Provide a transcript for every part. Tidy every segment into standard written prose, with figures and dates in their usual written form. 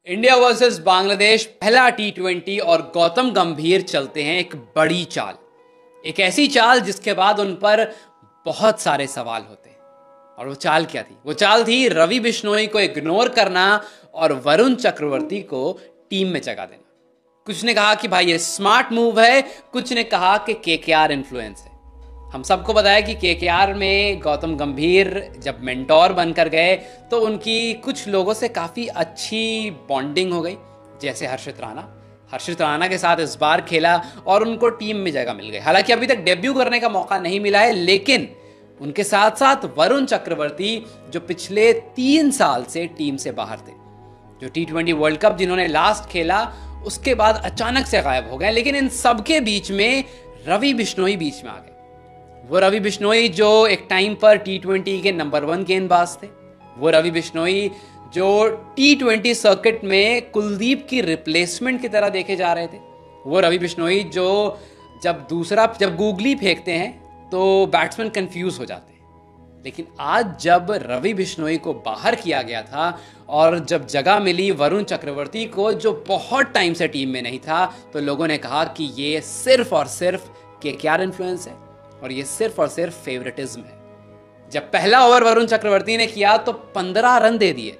India versus Bangladesh पहला T20 और गौतम गंभीर चलते हैं एक बड़ी चाल, एक ऐसी चाल जिसके बाद उन पर बहुत सारे सवाल होते हैं। और वो चाल क्या थी? वो चाल थी रवि बिश्नोई को इग्नोर करना और वरुण चक्रवर्ती को टीम में जगह देना। कुछ ने कहा कि भाई ये स्मार्ट मूव है, कुछ ने कहा कि केकेआर इन्फ्लुएंस है। हम सबको बताया कि केकेआर में गौतम गंभीर जब मेंटोर बनकर गए तो उनकी कुछ लोगों से काफ़ी अच्छी बॉन्डिंग हो गई, जैसे हर्षित राणा के साथ इस बार खेला और उनको टीम में जगह मिल गई। हालांकि अभी तक डेब्यू करने का मौका नहीं मिला है, लेकिन उनके साथ साथ वरुण चक्रवर्ती जो पिछले 3 साल से टीम से बाहर थे, जो T20 वर्ल्ड कप जिन्होंने लास्ट खेला उसके बाद अचानक से गायब हो गए। लेकिन इन सबके बीच में रवि बिश्नोई बीच में आ गए। वो रवि बिश्नोई जो एक टाइम पर T20 के नंबर 1 गेंदबाज थे, वो रवि बिश्नोई जो T20 सर्किट में कुलदीप की रिप्लेसमेंट की तरह देखे जा रहे थे, वो रवि बिश्नोई जो जब गूगली फेंकते हैं तो बैट्समैन कंफ्यूज हो जाते हैं। लेकिन आज जब रवि बिश्नोई को बाहर किया गया था और जब जगह मिली वरुण चक्रवर्ती को जो बहुत टाइम से टीम में नहीं था, तो लोगों ने कहा कि ये सिर्फ और सिर्फ केकेआर इन्फ्लुएंस है और ये सिर्फ और सिर्फ फेवरेटिज्म है। जब पहला ओवर वरुण चक्रवर्ती ने किया तो 15 रन दे दिए।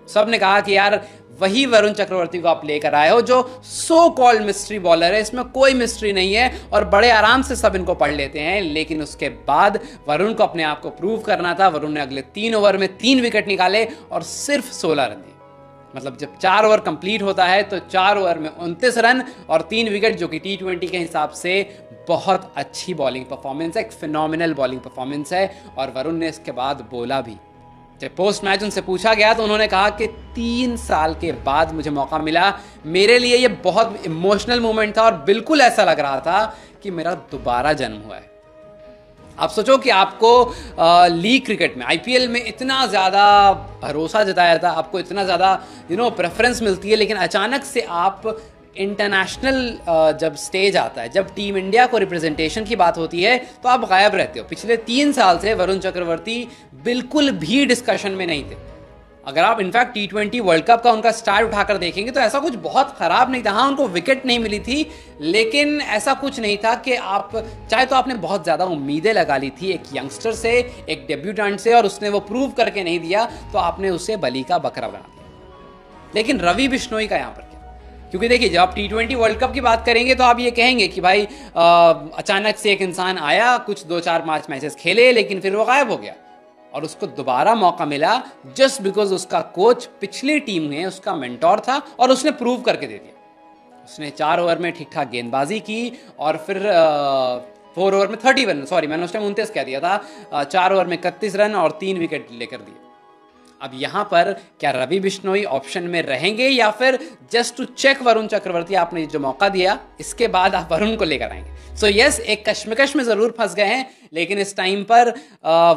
सब ने कहा कि यार वही वरुण चक्रवर्ती को आप लेकर आए हो जो सो कॉल्ड मिस्ट्री बॉलर है, इसमें कोई मिस्ट्री नहीं है और बड़े आराम से सब इनको पढ़ लेते हैं। लेकिन उसके बाद वरुण को अपने आप को प्रूव करना था। वरुण ने अगले 3 ओवर में 3 विकेट निकाले और सिर्फ 16 रन दिए। मतलब जब 4 ओवर कंप्लीट होता है तो 4 ओवर में 29 रन और 3 विकेट, जो कि T20 के हिसाब से बहुत अच्छी बॉलिंग परफॉर्मेंस है, एक फिनोमिनल बॉलिंग परफॉर्मेंस है। और वरुण ने इसके बाद बोला भी, जब पोस्ट मैच उनसे पूछा गया तो उन्होंने कहा कि 3 साल के बाद मुझे मौका मिला, मेरे लिए ये बहुत इमोशनल मोमेंट था और बिल्कुल ऐसा लग रहा था कि मेरा दोबारा जन्म हुआ है। आप सोचो कि आपको लीग क्रिकेट में IPL में इतना ज़्यादा भरोसा जताया था, आपको इतना ज़्यादा प्रेफरेंस मिलती है, लेकिन अचानक से आप इंटरनेशनल जब स्टेज आता है, जब टीम इंडिया को रिप्रेजेंटेशन की बात होती है तो आप गायब रहते हो। पिछले 3 साल से वरुण चक्रवर्ती बिल्कुल भी डिस्कशन में नहीं थे। अगर आप इनफैक्ट T20 वर्ल्ड कप का उनका स्टार्ट उठाकर देखेंगे तो ऐसा कुछ बहुत खराब नहीं था। हाँ, उनको विकेट नहीं मिली थी, लेकिन ऐसा कुछ नहीं था कि आप चाहे तो आपने बहुत ज़्यादा उम्मीदें लगा ली थी एक यंगस्टर से, एक डेब्यूटेंट से, और उसने वो प्रूव करके नहीं दिया तो आपने उसे बलि का बकरा बना दिया। लेकिन रवि बिश्नोई का यहाँ पर क्या? क्योंकि देखिए, जब आप T20 वर्ल्ड कप की बात करेंगे तो आप ये कहेंगे कि भाई अचानक से एक इंसान आया, कुछ 2-4-5 मैचेस खेले, लेकिन फिर वो गायब हो गया और उसको दोबारा मौका मिला जस्ट बिकॉज उसका कोच पिछली टीम में उसका मेंटोर था और उसने प्रूव करके दे दिया। उसने 4 ओवर में ठीक ठाक गेंदबाजी की और फिर 4 ओवर में 30 रन, सॉरी मैंने उस टाइम 29 कह दिया था, 4 ओवर में 31 रन और 3 विकेट लेकर दिए। अब यहाँ पर क्या रवि बिश्नोई ऑप्शन में रहेंगे या फिर just to check Varun Chakravarthy, आपने जो मौका दिया इसके बाद आप वरुण को लेकर आएंगे? सो यस, एक कश्मकश में ज़रूर फंस गए हैं, लेकिन इस टाइम पर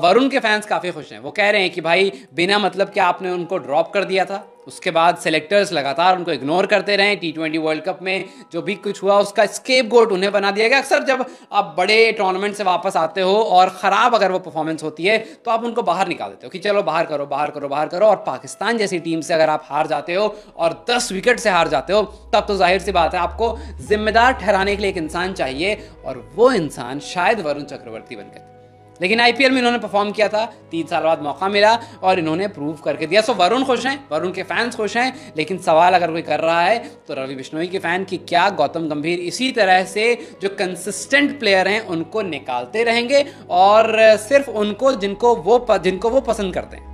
वरुण के फैंस काफ़ी खुश हैं। वो कह रहे हैं कि भाई बिना मतलब कि आपने उनको ड्रॉप कर दिया था, उसके बाद सेलेक्टर्स लगातार उनको इग्नोर करते रहे। T20 वर्ल्ड कप में जो भी कुछ हुआ उसका स्केपगोट उन्हें बना दिया गया। अक्सर जब आप बड़े टूर्नामेंट से वापस आते हो और ख़राब अगर वो परफॉर्मेंस होती है तो आप उनको बाहर निकाल देते हो कि चलो बाहर करो। और पाकिस्तान जैसी टीम से अगर आप हार जाते हो और 10 विकेट से हार जाते हो, तब तो जाहिर सी बात है आपको जिम्मेदार ठहराने के लिए एक इंसान चाहिए, और वो इंसान शायद वरुण चक्रवर्ती बन गए। लेकिन IPL में इन्होंने परफॉर्म किया था, 3 साल बाद मौका मिला और इन्होंने प्रूव करके दिया। सो वरुण खुश हैं, वरुण के फैंस खुश हैं, लेकिन सवाल अगर कोई कर रहा है तो रवि बिश्नोई के फैन कि क्या गौतम गंभीर इसी तरह से जो कंसिस्टेंट प्लेयर हैं उनको निकालते रहेंगे और सिर्फ उनको जिनको वो पसंद करते हैं।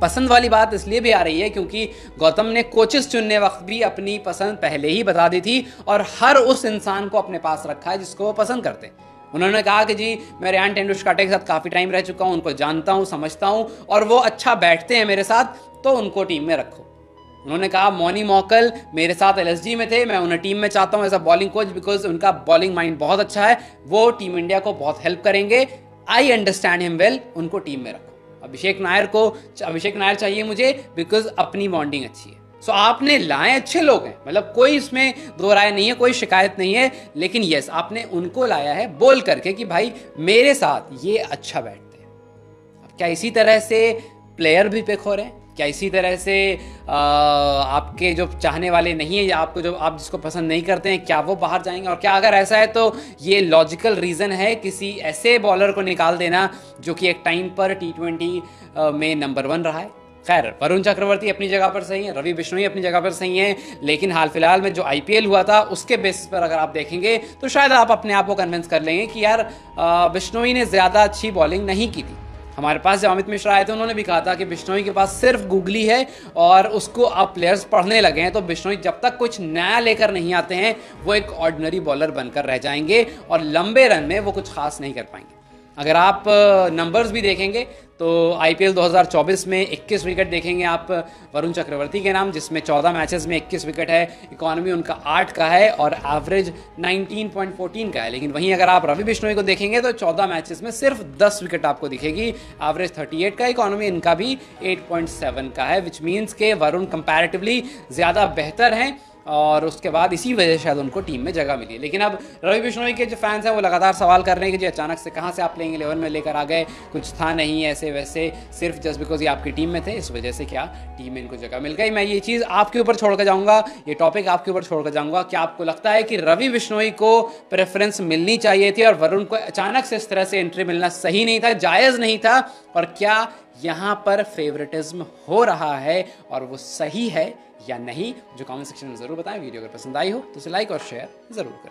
पसंद वाली बात इसलिए भी आ रही है क्योंकि गौतम ने कोचेस चुनने वक्त भी अपनी पसंद पहले ही बता दी थी और हर उस इंसान को अपने पास रखा है जिसको वो पसंद करते हैं। उन्होंने कहा कि जी मैं रेयान टेंडुलकर के साथ काफ़ी टाइम रह चुका हूँ, उनको जानता हूँ, समझता हूँ और वो अच्छा बैठते हैं मेरे साथ, तो उनको टीम में रखो। उन्होंने कहा मौनी मौकल मेरे साथ LSG में थे, मैं उन्हें टीम में चाहता हूँ as a bowling coach because उनका बॉलिंग माइंड बहुत अच्छा है, वो टीम इंडिया को बहुत हेल्प करेंगे, आई अंडरस्टैंड हिम वेल, उनको टीम में रखो। अभिषेक नायर चाहिए मुझे बिकॉज अपनी बॉन्डिंग अच्छी है। सो आपने लाए अच्छे लोग हैं, मतलब कोई इसमें दो राय नहीं है, कोई शिकायत नहीं है, लेकिन यस आपने उनको लाया है बोल करके कि भाई मेरे साथ ये अच्छा बैठते हैं। अब क्या इसी तरह से प्लेयर भी पिक हो रहे हैं? क्या इसी तरह से आपके जो चाहने वाले नहीं है या आपको जो आप जिसको पसंद नहीं करते हैं, क्या वो बाहर जाएंगे? और क्या अगर ऐसा है तो ये लॉजिकल रीज़न है किसी ऐसे बॉलर को निकाल देना जो कि एक टाइम पर T20 में नंबर 1 रहा है? खैर, वरुण चक्रवर्ती अपनी जगह पर सही है, रवि बिश्नोई अपनी जगह पर सही है, लेकिन हाल फिलहाल में जो IPL हुआ था उसके बेसिस पर अगर आप देखेंगे तो शायद आप अपने आप को कन्विंस कर लेंगे कि यार बिश्नोई ने ज़्यादा अच्छी बॉलिंग नहीं की थी। हमारे पास जब अमित मिश्रा आए थे उन्होंने भी कहा था कि बिश्नोई के पास सिर्फ गूगली है और उसको अब प्लेयर्स पढ़ने लगे हैं, तो बिश्नोई जब तक कुछ नया लेकर नहीं आते हैं वो एक ऑर्डिनरी बॉलर बनकर रह जाएंगे और लंबे रन में वो कुछ खास नहीं कर पाएंगे। अगर आप नंबर्स भी देखेंगे तो IPL 2024 में 21 विकेट देखेंगे आप वरुण चक्रवर्ती के नाम, जिसमें 14 मैचेस में 21 विकेट है, इकॉनमी उनका 8 का है और एवरेज 19.14 का है। लेकिन वहीं अगर आप रवि बिश्नोई को देखेंगे तो 14 मैचेस में सिर्फ 10 विकेट आपको दिखेगी, एवरेज 38 का, इकॉनमी इनका भी 8.7 का है, विच मीन्स के वरुण कंपैरेटिवली ज़्यादा बेहतर हैं और उसके बाद इसी वजह से शायद उनको टीम में जगह मिली। लेकिन अब रवि बिश्नोई के जो फैंस हैं वो लगातार सवाल कर रहे हैं कि जी अचानक से कहाँ से आप प्लेइंग 11 में लेकर आ गए, कुछ था नहीं ऐसे वैसे, सिर्फ जस्ट बिकॉज ये आपकी टीम में थे इस वजह से क्या टीम में इनको जगह मिल गई। मैं ये चीज़ आपके ऊपर छोड़ कर जाऊँगा, ये टॉपिक आपके ऊपर छोड़ कर जाऊँगा। क्या आपको लगता है कि रवि बिश्नोई को प्रेफरेंस मिलनी चाहिए थी और वरुण को अचानक से इस तरह से एंट्री मिलना सही नहीं था, जायज़ नहीं था, और क्या यहाँ पर फेवरेटिज्म हो रहा है और वो सही है या नहीं? जो कमेंट सेक्शन में ज़रूर बताएं। वीडियो अगर पसंद आई हो तो उसे लाइक और शेयर ज़रूर करें।